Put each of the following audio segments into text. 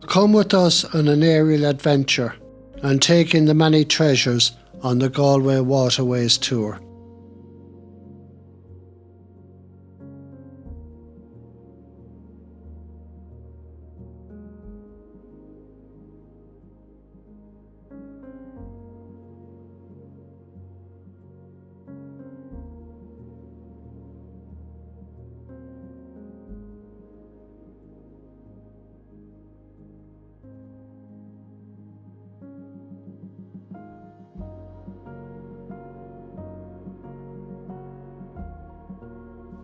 Come with us on an aerial adventure and take in the many treasures on the Galway Waterways tour.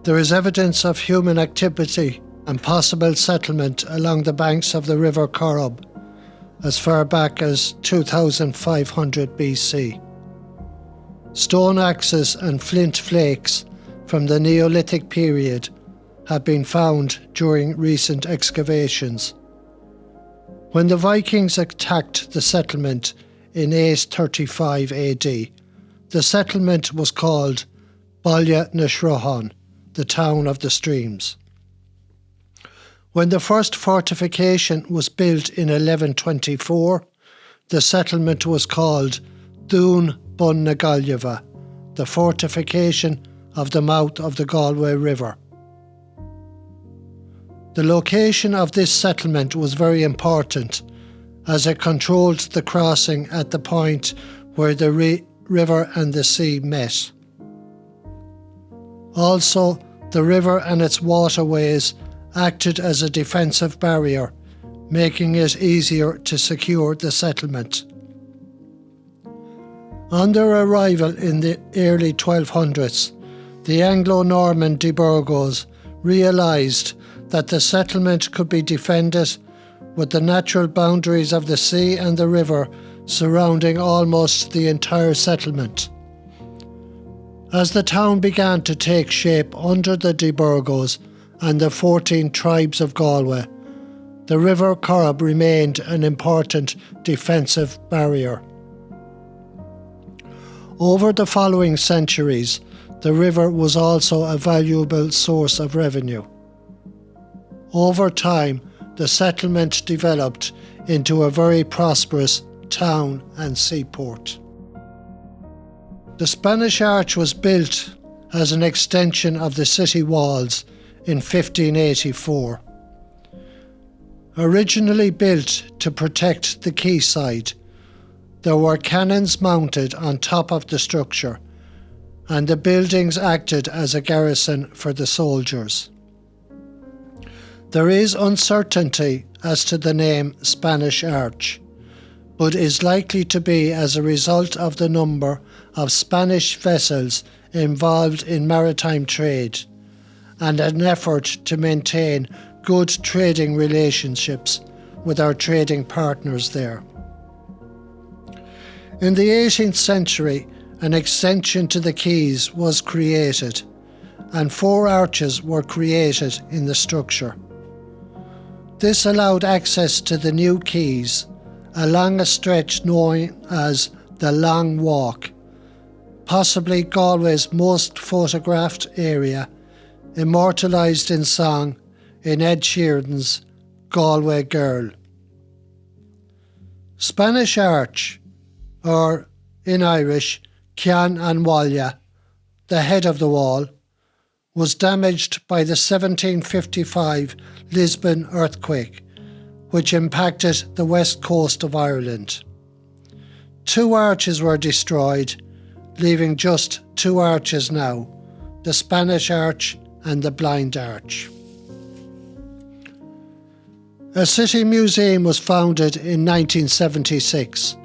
There is evidence of human activity and possible settlement along the banks of the River Corrib as far back as 2500 BC. Stone axes and flint flakes from the Neolithic period have been found during recent excavations. When the Vikings attacked the settlement in 835 AD, the settlement was called Baile na Shruthain, the town of the streams. When the first fortification was built in 1124, the settlement was called Dún Bun na Gaillimhe, the fortification of the mouth of the Galway River. The location of this settlement was very important as it controlled the crossing at the point where the river and the sea met. Also, the river and its waterways acted as a defensive barrier, making it easier to secure the settlement. On their arrival in the early 1200s, the Anglo-Norman de Burgos realised that the settlement could be defended with the natural boundaries of the sea and the river surrounding almost the entire settlement. As the town began to take shape under the de Burgos and the 14 tribes of Galway, the River Corrib remained an important defensive barrier. Over the following centuries, the river was also a valuable source of revenue. Over time, the settlement developed into a very prosperous town and seaport. The Spanish Arch was built as an extension of the city walls in 1584. Originally built to protect the quayside, there were cannons mounted on top of the structure, and the buildings acted as a garrison for the soldiers. There is uncertainty as to the name Spanish Arch, but is likely to be as a result of the number of Spanish vessels involved in maritime trade and an effort to maintain good trading relationships with our trading partners there. In the 18th century, an extension to the quays was created, and 4 arches were created in the structure. This allowed access to the new quays along a stretch known as the Long Walk, possibly Galway's most photographed area, immortalised in song in Ed Sheeran's Galway Girl. Spanish Arch, or in Irish, Ceann an Bhaile, the head of the wall, was damaged by the 1755 Lisbon earthquake, which impacted the west coast of Ireland. 2 arches were destroyed, leaving just 2 arches now, the Spanish Arch and the Blind Arch. A city museum was founded in 1976,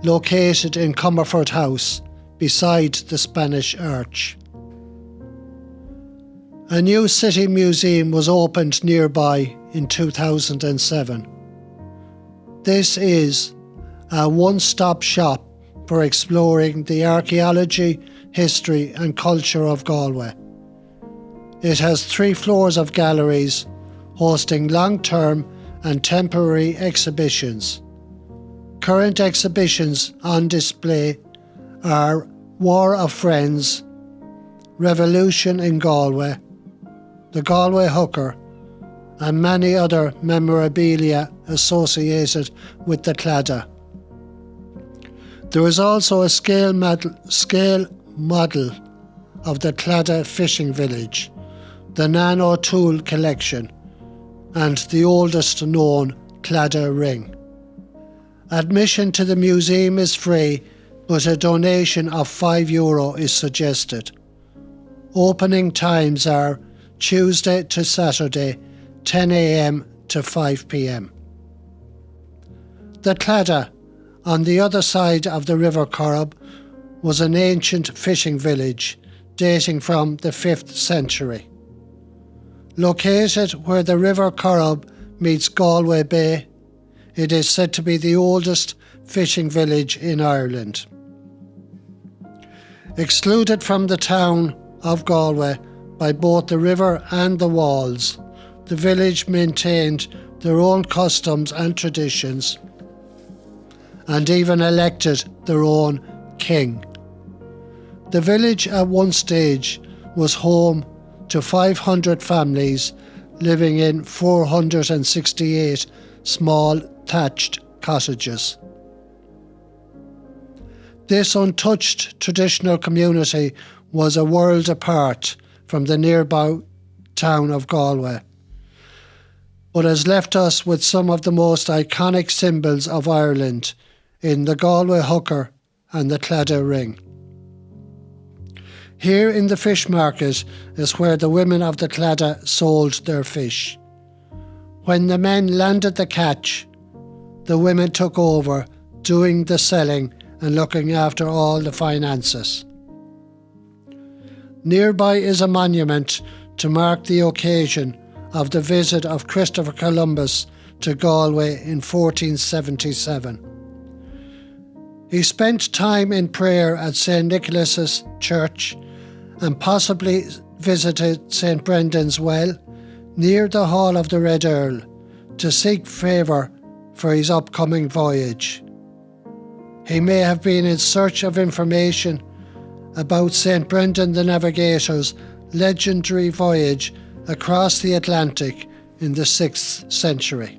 located in Comerford House, beside the Spanish Arch. A new city museum was opened nearby in 2007. This is a one-stop shop for exploring the archaeology, history and culture of Galway. It has 3 floors of galleries hosting long-term and temporary exhibitions. Current exhibitions on display are War of Friends, Revolution in Galway, the Galway Hooker and many other memorabilia associated with the Claddagh. There is also a scale model of the Claddagh fishing village, the Nan O'Toole collection, and the oldest known Claddagh ring. Admission to the museum is free, but a donation of €5 is suggested. Opening times are Tuesday to Saturday, 10 a.m. to 5 p.m. The Claddagh, on the other side of the River Corrib, was an ancient fishing village dating from the 5th century. Located where the River Corrib meets Galway Bay, it is said to be the oldest fishing village in Ireland. Excluded from the town of Galway by both the river and the walls, the village maintained their own customs and traditions, and even elected their own king. The village at one stage was home to 500 families living in 468 small thatched cottages. This untouched traditional community was a world apart from the nearby town of Galway, but has left us with some of the most iconic symbols of Ireland in the Galway hooker and the Claddagh ring. Here in the fish market is where the women of the Claddagh sold their fish. When the men landed the catch, the women took over, doing the selling and looking after all the finances. Nearby is a monument to mark the occasion of the visit of Christopher Columbus to Galway in 1477. He spent time in prayer at St. Nicholas's Church and possibly visited St. Brendan's Well near the Hall of the Red Earl to seek favour for his upcoming voyage. He may have been in search of information about St. Brendan the Navigator's legendary voyage across the Atlantic in the 6th century.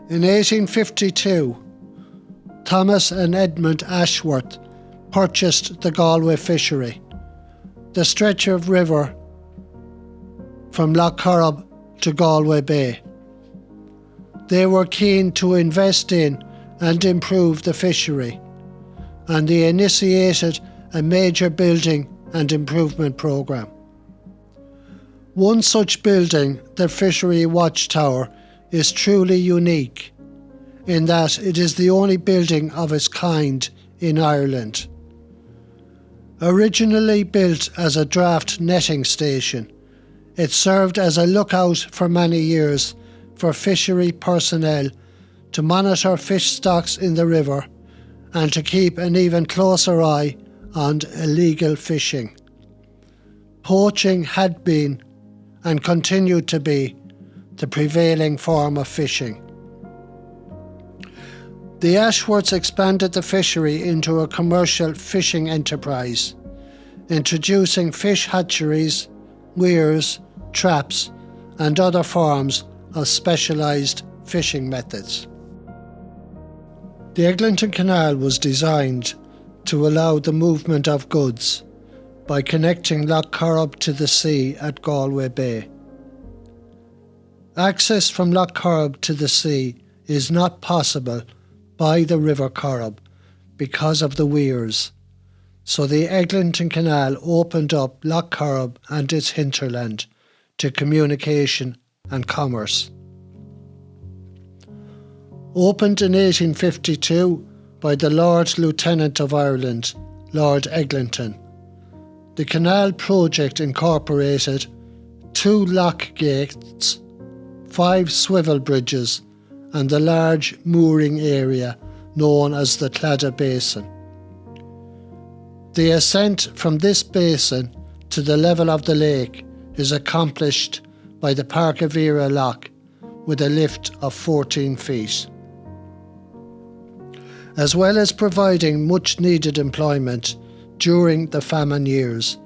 In 1852, Thomas and Edmund Ashworth purchased the Galway Fishery, the stretch of river from Lough Corrib to Galway Bay. They were keen to invest in and improve the fishery, and they initiated a major building and improvement programme. One such building, the Fishery watchtower, is truly unique in that it is the only building of its kind in Ireland. Originally built as a draft netting station, it served as a lookout for many years for fishery personnel to monitor fish stocks in the river and to keep an even closer eye on illegal fishing. Poaching had been, and continued to be, the prevailing form of fishing. The Ashworths expanded the fishery into a commercial fishing enterprise, introducing fish hatcheries, weirs, traps, and other forms of specialised fishing methods. The Eglinton Canal was designed to allow the movement of goods by connecting Lough Corrib to the sea at Galway Bay. Access from Lough Corrib to the sea is not possible by the River Corrib because of the weirs, so the Eglinton Canal opened up Lough Corrib and its hinterland to communication and commerce. Opened in 1852 by the Lord Lieutenant of Ireland, Lord Eglinton, the canal project incorporated 2 lock gates, 5 swivel bridges, and the large mooring area known as the Claddagh Basin. The ascent from this basin to the level of the lake is accomplished by the Parkavira Lock with a lift of 14 feet. As well as providing much needed employment during the famine years,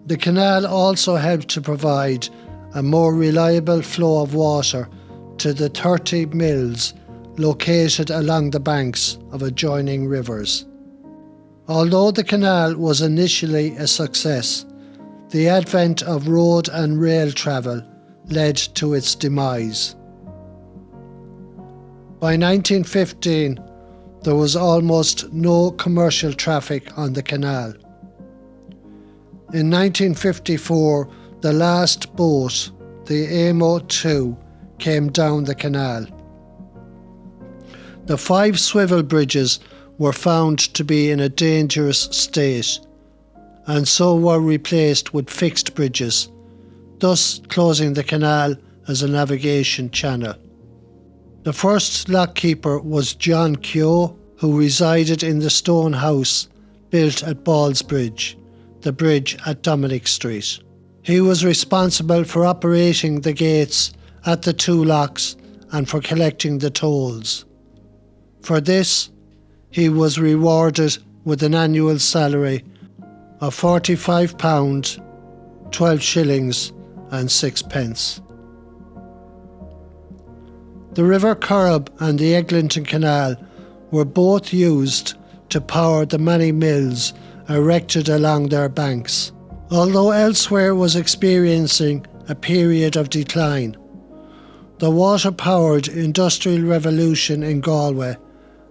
the canal also helped to provide a more reliable flow of water to the 30 mills located along the banks of adjoining rivers. Although the canal was initially a success, the advent of road and rail travel led to its demise. By 1915, there was almost no commercial traffic on the canal. In 1954, the last boat, the Amo II, came down the canal. The 5 swivel bridges were found to be in a dangerous state, and so were replaced with fixed bridges, thus closing the canal as a navigation channel. The first lockkeeper was John Keogh, who resided in the stone house built at Ballsbridge, the bridge at Dominic Street. He was responsible for operating the gates at the 2 locks and for collecting the tolls. For this, he was rewarded with an annual salary of £45, 12 shillings and 6 pence. The River Corrib and the Eglinton Canal were both used to power the many mills erected along their banks. Although elsewhere was experiencing a period of decline, the water-powered industrial revolution in Galway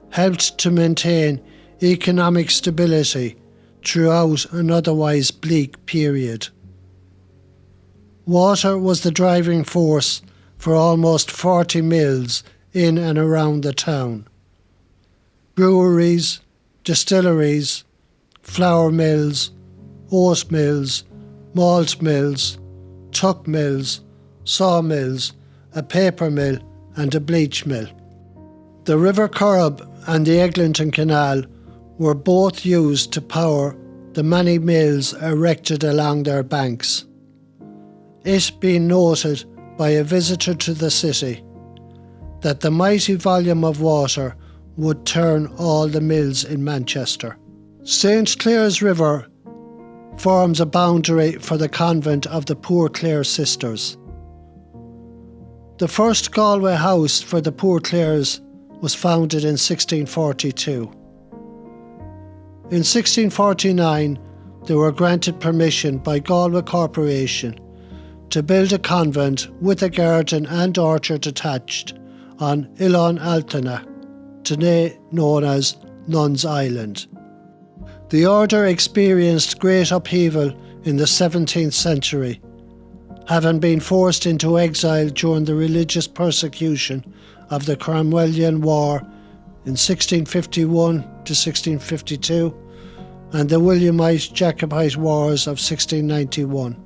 helped to maintain economic stability throughout an otherwise bleak period. Water was the driving force for almost 40 mills in and around the town. Breweries, distilleries, flour mills, oat mills, malt mills, tuck mills, sawmills, a paper mill and a bleach mill. The River Corrib and the Eglinton Canal were both used to power the many mills erected along their banks. It being noted by a visitor to the city that the mighty volume of water would turn all the mills in Manchester. St. Clair's River forms a boundary for the convent of the Poor Clare Sisters. The first Galway house for the Poor Clares was founded in 1642. In 1649, they were granted permission by Galway Corporation to build a convent with a garden and orchard attached on Ullán Altana, today known as Nuns Island. The order experienced great upheaval in the 17th century, having been forced into exile during the religious persecution of the Cromwellian War in 1651 to 1652 and the Williamite Jacobite Wars of 1691.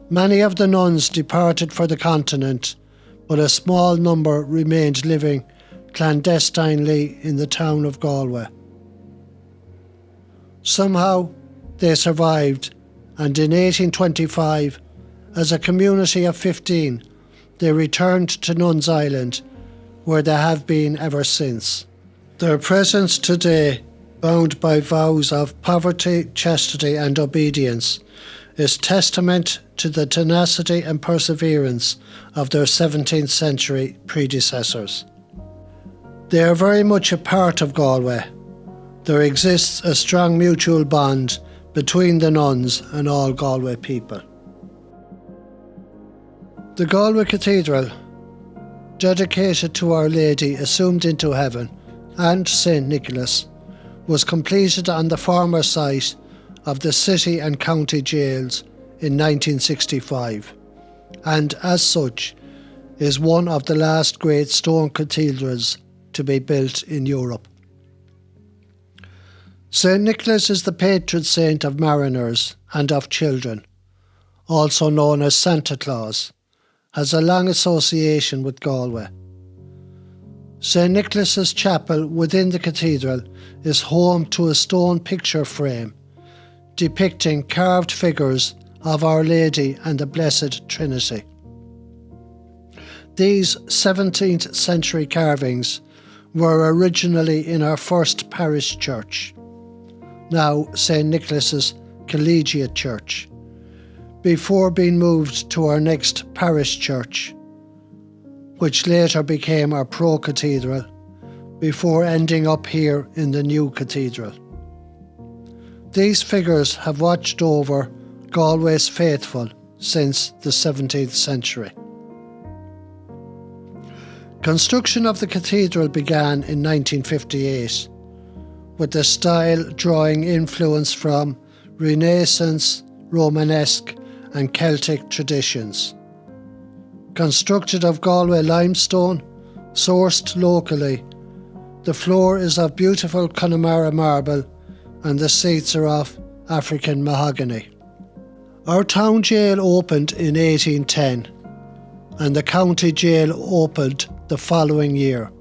Many of the nuns departed for the continent, but a small number remained living clandestinely in the town of Galway. Somehow they survived, and in 1825, as a community of 15, they returned to Nuns Island, where they have been ever since. Their presence today, bound by vows of poverty, chastity and obedience, is testament to the tenacity and perseverance of their 17th century predecessors. They are very much a part of Galway. There exists a strong mutual bond between the nuns and all Galway people. The Galway Cathedral, dedicated to Our Lady assumed into heaven and St. Nicholas, was completed on the former site of the city and county jails in 1965, and as such is one of the last great stone cathedrals to be built in Europe. St. Nicholas is the patron saint of mariners and of children, also known as Santa Claus, has a long association with Galway. St. Nicholas's chapel within the cathedral is home to a stone picture frame depicting carved figures of Our Lady and the Blessed Trinity. These 17th century carvings were originally in our first parish church, now St. Nicholas's Collegiate Church, before being moved to our next parish church, which later became our pro-cathedral, before ending up here in the new cathedral. These figures have watched over Galway's faithful since the 17th century. Construction of the cathedral began in 1958, with the style drawing influence from Renaissance, Romanesque and Celtic traditions. Constructed of Galway limestone, sourced locally, the floor is of beautiful Connemara marble and the seats are of African mahogany. Our town jail opened in 1810 and the county jail opened the following year.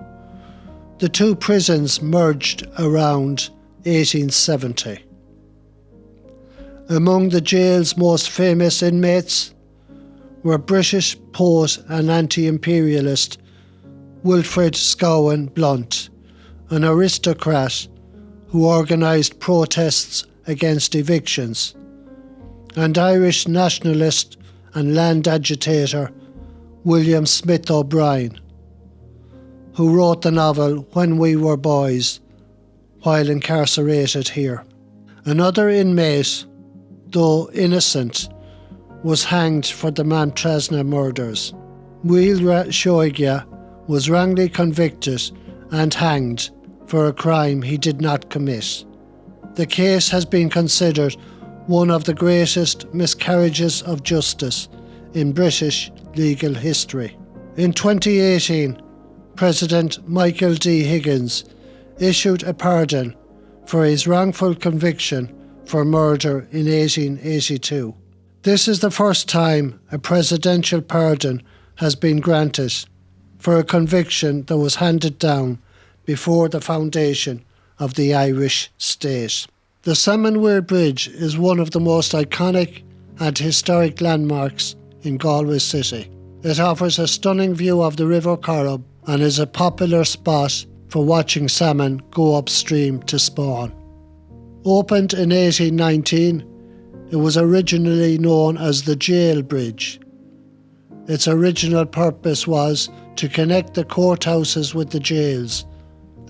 The two prisons merged around 1870. Among the jail's most famous inmates were British poet and anti-imperialist Wilfrid Scowen Blunt, an aristocrat who organised protests against evictions, and Irish nationalist and land agitator William Smith O'Brien, who wrote the novel When We Were Boys while incarcerated here. Another inmate, though innocent, was hanged for the Mamtrasna murders. Wheelra Shoigia was wrongly convicted and hanged for a crime he did not commit. The case has been considered one of the greatest miscarriages of justice in British legal history. In 2018, President Michael D. Higgins issued a pardon for his wrongful conviction for murder in 1882. This is the first time a presidential pardon has been granted for a conviction that was handed down before the foundation of the Irish state. The Salmon Weir Bridge is one of the most iconic and historic landmarks in Galway City. It offers a stunning view of the River Corrib and is a popular spot for watching salmon go upstream to spawn. Opened in 1819, it was originally known as the Jail Bridge. Its original purpose was to connect the courthouses with the jails,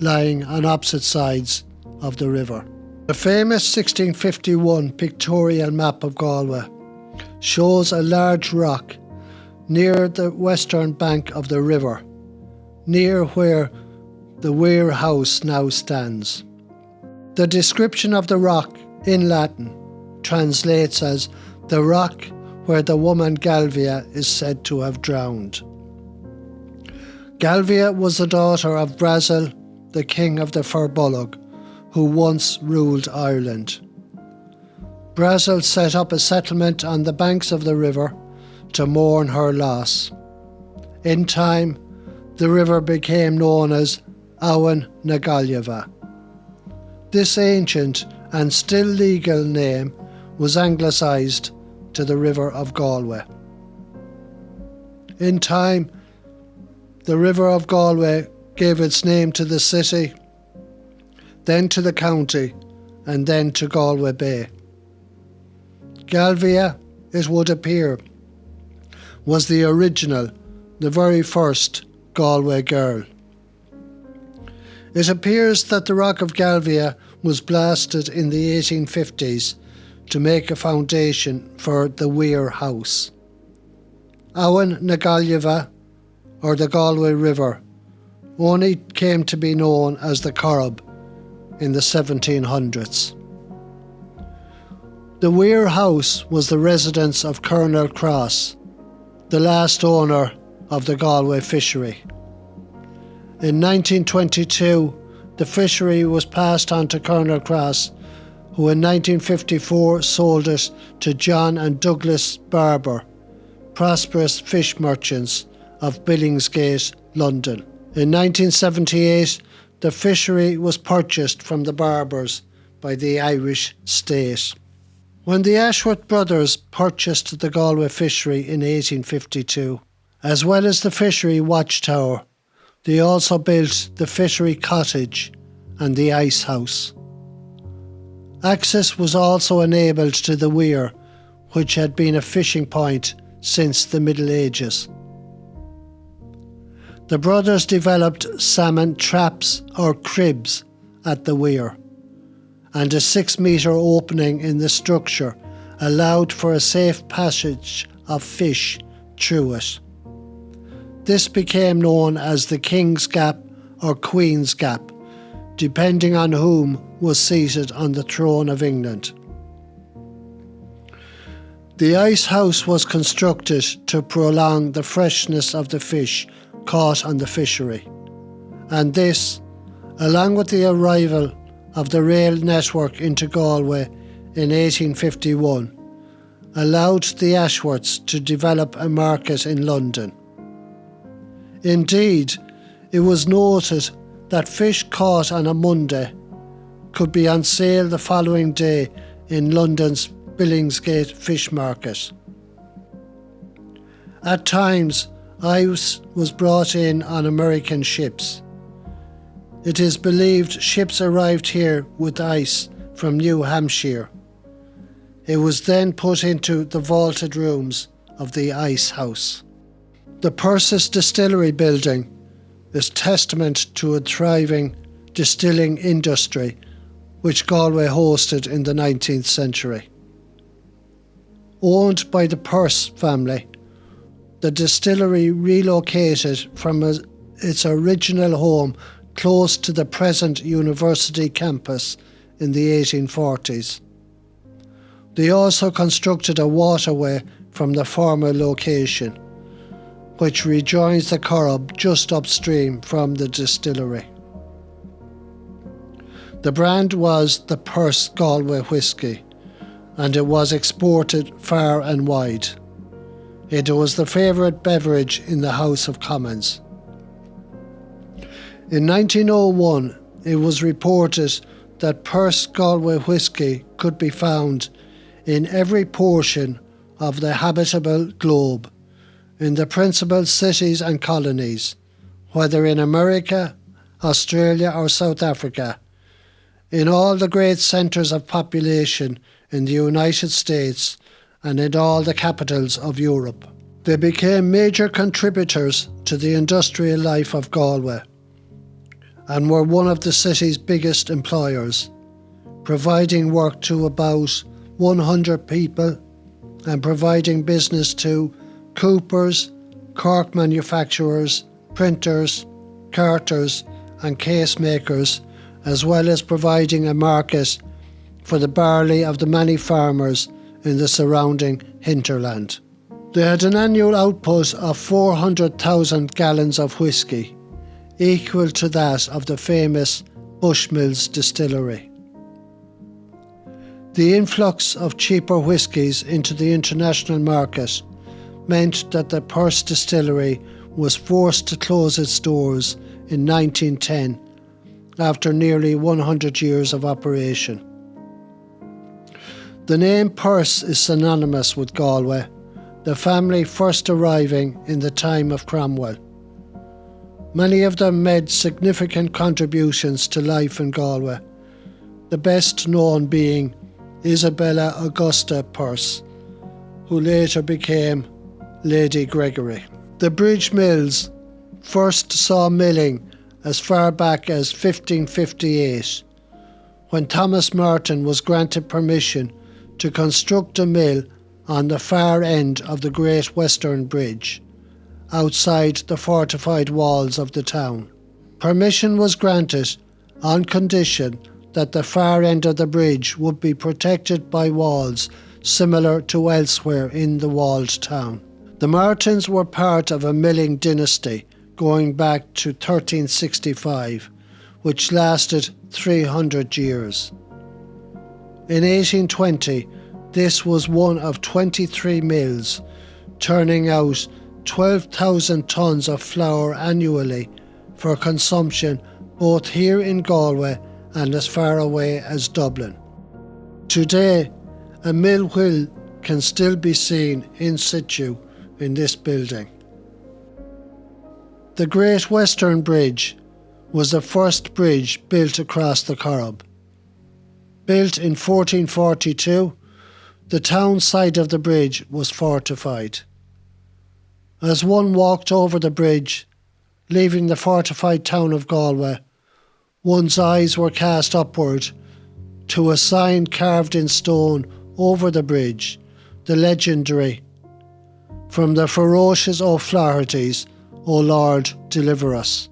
lying on opposite sides of the river. The famous 1651 pictorial map of Galway shows a large rock near the western bank of the river, near where the Weir House now stands. The description of the rock in Latin translates as the rock where the woman Galway is said to have drowned. Galway was the daughter of Brazil, the king of the Firbolg, who once ruled Ireland. Brazil set up a settlement on the banks of the river to mourn her loss. In time, the river became known as Abhainn na Gaillimhe. This ancient and still legal name was anglicised to the River of Galway. In time, the River of Galway gave its name to the city, then to the county, and then to Galway Bay. Galway, it would appear, was the original, the very first Galway girl. It appears that the rock of Galway was blasted in the 1850s to make a foundation for the Weir House. Abhainn na Gaillimhe, or the Galway River, only came to be known as the Corrib in the 1700s. The Weir House was the residence of Colonel Cross, the last owner of the Galway Fishery. In 1922, the fishery was passed on to Colonel Cross, who in 1954 sold it to John and Douglas Barber, prosperous fish merchants of Billingsgate, London. In 1978, the fishery was purchased from the Barbers by the Irish state. When the Ashworth brothers purchased the Galway fishery in 1852, as well as the fishery watchtower, they also built the fishery cottage and the ice house. Access was also enabled to the weir which had been a fishing point since the Middle Ages. The brothers developed salmon traps or cribs at the weir, and a 6-metre opening in the structure allowed for a safe passage of fish through it. This became known as the King's Gap or Queen's Gap, depending on whom was seated on the throne of England. The ice house was constructed to prolong the freshness of the fish caught on the fishery, and this, along with the arrival of the rail network into Galway in 1851, allowed the Ashworths to develop a market in London. Indeed, it was noted that fish caught on a Monday could be on sale the following day in London's Billingsgate Fish Market. At times, ice was brought in on American ships. It is believed ships arrived here with ice from New Hampshire. It was then put into the vaulted rooms of the ice house. The Persis Distillery building is testament to a thriving distilling industry which Galway hosted in the 19th century. Owned by the Perse family, the distillery relocated from its original home close to the present university campus in the 1840s. They also constructed a waterway from the former location, which rejoins the Corrib just upstream from the distillery. The brand was the Perse Galway whisky, and it was exported far and wide. It was the favourite beverage in the House of Commons. In 1901, it was reported that Perse Galway whisky could be found in every portion of the habitable globe, in the principal cities and colonies, whether in America, Australia or South Africa, in all the great centres of population in the United States and in all the capitals of Europe. They became major contributors to the industrial life of Galway and were one of the city's biggest employers, providing work to about 100 people and providing business to coopers, cork manufacturers, printers, carters and case makers, as well as providing a market for the barley of the many farmers in the surrounding hinterland. They had an annual output of 400,000 gallons of whisky, equal to that of the famous Bushmills distillery. The influx of cheaper whiskies into the international market meant that the Perse distillery was forced to close its doors in 1910 after nearly 100 years of operation. The name Perse is synonymous with Galway, the family first arriving in the time of Cromwell. Many of them made significant contributions to life in Galway, the best known being Isabella Augusta Perse, who later became Lady Gregory. The Bridge Mills first saw milling as far back as 1558, when Thomas Martin was granted permission to construct a mill on the far end of the Great Western Bridge, outside the fortified walls of the town. Permission was granted on condition that the far end of the bridge would be protected by walls similar to elsewhere in the walled town. The Martins were part of a milling dynasty going back to 1365, which lasted 300 years. In 1820, this was one of 23 mills, turning out 12,000 tonnes of flour annually for consumption both here in Galway and as far away as Dublin. Today, a mill wheel can still be seen in situ in this building. The Great Western Bridge was the first bridge built across the Corrib. Built in 1442, The town side of the bridge was fortified. As one walked over the bridge, leaving the fortified town of Galway, one's eyes were cast upward to a sign carved in stone over the bridge, the legendary, "From the ferocious O'Flahertys, O Lord, deliver us."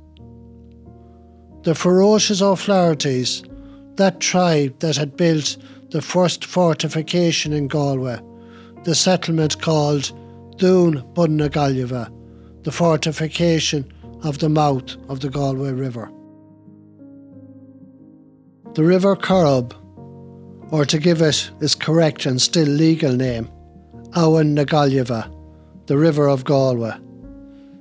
The ferocious O'Flahertys, that tribe that had built the first fortification in Galway, the settlement called Gaillimhe, the fortification of the mouth of the Galway River. The River Corrib, or to give it its correct and still legal name, Gaillimhe, the River of Galway,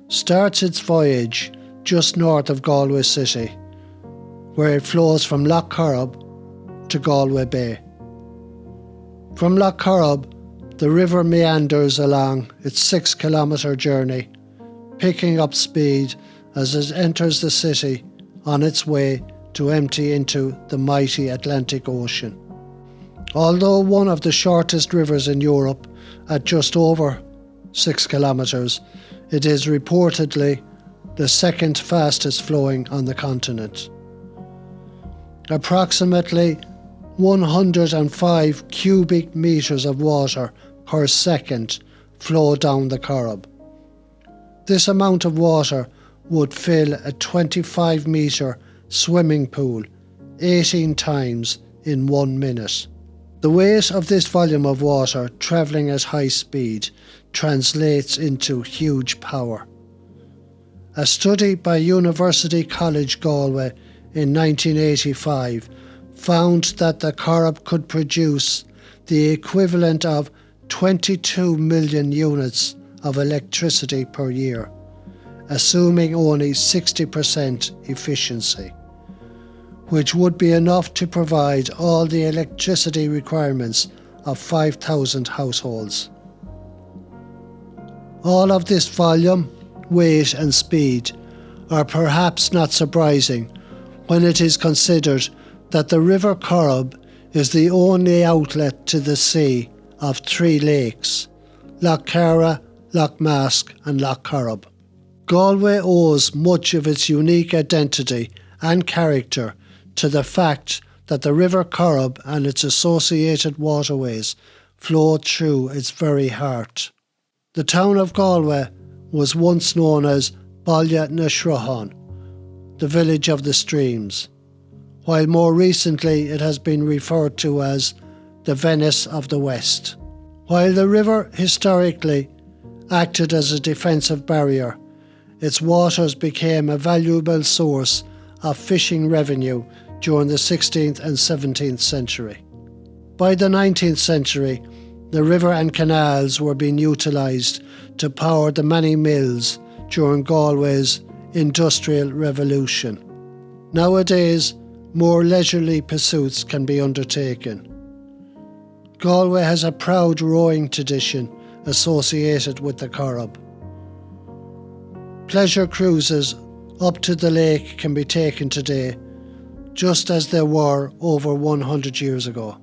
starts its voyage just north of Galway City, where it flows from Lough Corrib to Galway Bay. From Lough Corrib, the river meanders along its 6-kilometre journey, picking up speed as it enters the city on its way to empty into the mighty Atlantic Ocean. Although one of the shortest rivers in Europe at just over 6 kilometres, it is reportedly the second fastest flowing on the continent. Approximately 105 cubic metres of water per second flow down the Corrib. This amount of water would fill a 25-metre swimming pool 18 times in 1 minute. The weight of this volume of water travelling at high speed translates into huge power. A study by University College Galway in 1985 found that the Corrib could produce the equivalent of 22 million units of electricity per year, assuming only 60% efficiency, which would be enough to provide all the electricity requirements of 5,000 households. All of this volume, weight and speed are perhaps not surprising when it is considered that the River Corrib is the only outlet to the sea of 3 lakes, Lough Cara, Lough Mask and Lough Corrib. Galway owes much of its unique identity and character to the fact that the River Corrib and its associated waterways flow through its very heart. The town of Galway was once known as Baile na Sruhan, the village of the streams, while more recently it has been referred to as the Venice of the West. While the river historically acted as a defensive barrier, its waters became a valuable source of fishing revenue during the 16th and 17th century. By the 19th century, the river and canals were being utilised to power the many mills during Galway's Industrial Revolution. Nowadays, more leisurely pursuits can be undertaken. Galway has a proud rowing tradition associated with the Corrib. Pleasure cruises up to the lake can be taken today, just as they were over 100 years ago.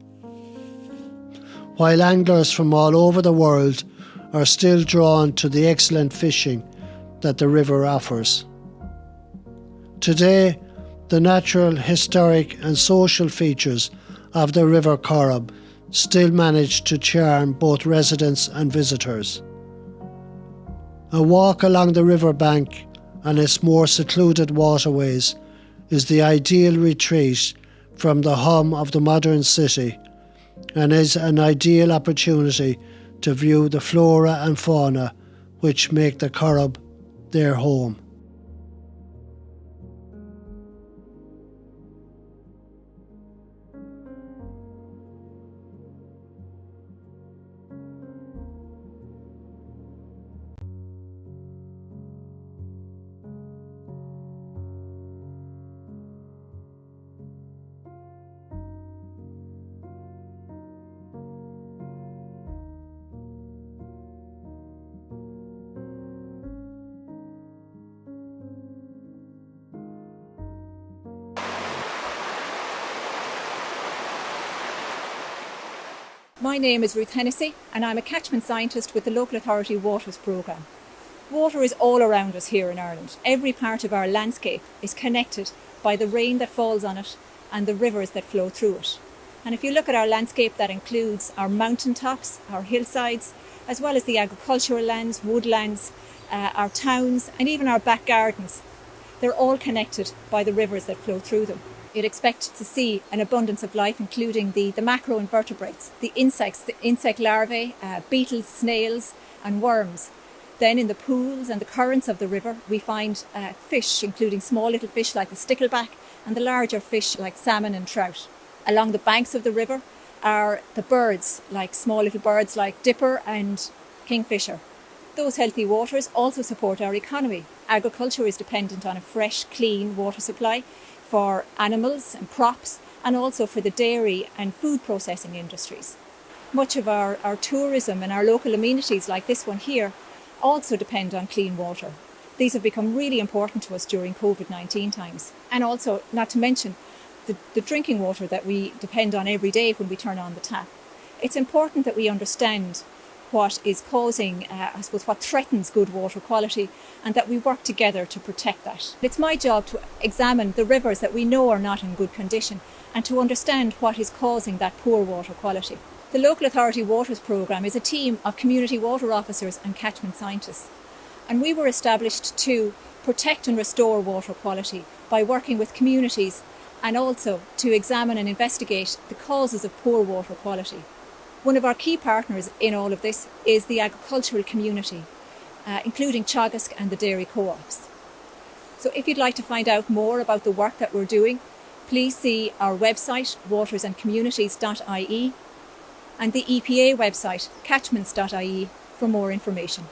While anglers from all over the world are still drawn to the excellent fishing that the river offers. Today, the natural, historic and social features of the River Corrib still manage to charm both residents and visitors. A walk along the riverbank and its more secluded waterways is the ideal retreat from the hum of the modern city and is an ideal opportunity to view the flora and fauna which make the Corrib their home. My name is Ruth Hennessy and I'm a catchment scientist with the local authority Waterways programme. Water is all around us here in Ireland. Every part of our landscape is connected by the rain that falls on it and the rivers that flow through it. And if you look at our landscape, that includes our mountain tops, our hillsides, as well as the agricultural lands, woodlands, our towns and even our back gardens. They're all connected by the rivers that flow through them. You'd expect to see an abundance of life, including the macroinvertebrates, the insects, the insect larvae, beetles, snails and worms. Then in the pools and the currents of the river, we find fish, including small little fish like the stickleback and the larger fish like salmon and trout. Along the banks of the river are the birds, like small little birds like dipper and kingfisher. Those healthy waters also support our economy. Agriculture is dependent on a fresh, clean water supply for animals and crops, and also for the dairy and food processing industries. Much of our tourism and our local amenities like this one here also depend on clean water. These have become really important to us during COVID-19 times. And also, not to mention, the drinking water that we depend on every day when we turn on the tap. It's important that we understand what is causing, what threatens good water quality, and that we work together to protect that. It's my job to examine the rivers that we know are not in good condition and to understand what is causing that poor water quality. The Local Authority Waterways programme is a team of community water officers and catchment scientists. And we were established to protect and restore water quality by working with communities and also to examine and investigate the causes of poor water quality. One of our key partners in all of this is the agricultural community, including Teagasc and the dairy co-ops. So if you'd like to find out more about the work that we're doing, please see our website, watersandcommunities.ie, and the EPA website, catchments.ie, for more information.